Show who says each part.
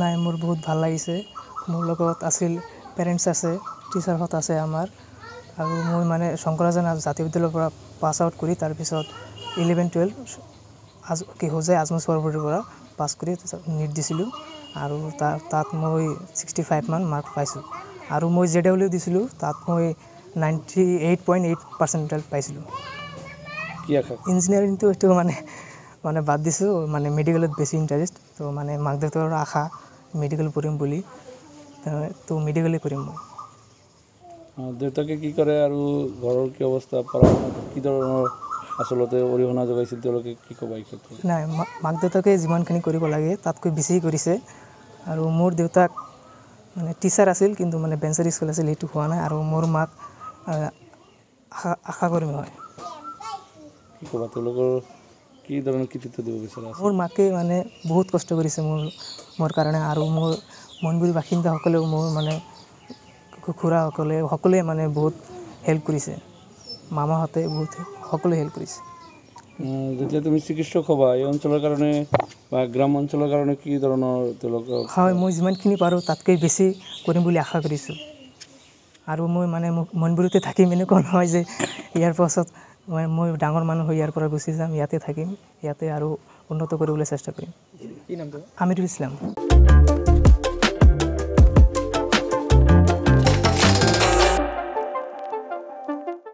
Speaker 1: নাই মোৰ বহুত ভাল লাগিছে মোৰ লগত আছিল পেৰেণ্টছ আছে টিচাৰহঁত আছে আমাৰ আৰু মই মানে শংকৰাজান জাতীয় বিদ্যালয়ৰ পৰা পাছ আউট কৰি তাৰপিছত 11-12 হোজাই আজমল চৰবৰীৰ পৰা পাছ কৰি নিট দিছিলোঁ আৰু তাত মই 65 মান মাৰ্ক পাইছোঁ আৰু মই JW দিছিলোঁ তাত মই 98.8% পাইছিলোঁ
Speaker 2: কি আশা
Speaker 1: ইঞ্জিনিয়াৰিংটো এইটো মানে বাদ দিছোঁ মানে মেডিকেলত বেছি ইণ্টাৰেষ্ট তো মানে মাক দেউতাকৰ আশা মেডিকেল পঢ়িম বুলি তো মেডিকেলে কৰিম মই
Speaker 2: দেউতাকে কি কৰে আৰু ঘৰৰ কি অৱস্থা পঢ়া শুনাত কি ধৰণৰ আচলতে অৰিহণা যোগাইছিল তেওঁলোকে কি ক'বা এই ক্ষেত্ৰত
Speaker 1: নাই মাক দেউতাকে যিমানখিনি কৰিব লাগে তাতকৈ বেছি কৰিছে আৰু মোৰ দেউতাক মানে টিচাৰ আছিল কিন্তু মানে বেঞ্চাৰী স্কুল আছিল সেইটো হোৱা নাই আৰু মোৰ মাক আশা কৰ্মী হয়
Speaker 2: কি ক'বা তেওঁলোকৰ কি ধৰণৰ কৃতিত্ব দিব বিচাৰা
Speaker 1: মোৰ মাকে মানে বহুত কষ্ট কৰিছে মোৰ কাৰণে আৰু মোৰ মনগুৰি বাসিন্দাসকলেও মোৰ মানে খুৰাসকলে সকলোৱে মানে বহুত হেল্প কৰিছে মামাহঁতে বহুত সকলোৱে হেল্প কৰিছে
Speaker 2: যেতিয়া তুমি চিকিৎসক হ'বা এই অঞ্চলৰ কাৰণে বা গ্ৰাম অঞ্চলৰ কাৰণে কি ধৰণৰ তেওঁলোকক
Speaker 1: হয় মই যিমানখিনি পাৰোঁ তাতকৈ বেছি কৰিম বুলি আশা কৰিছোঁ আৰু মই মানে মনগুৰিতে থাকিম এনেকুৱা নহয় যে ইয়াৰ পাছত মই ডাঙৰ মানুহ হৈ ইয়াৰ পৰা গুচি যাম ইয়াতে থাকিম ইয়াতে আৰু উন্নত কৰিবলৈ চেষ্টা কৰিম আমিৰুল ইছলাম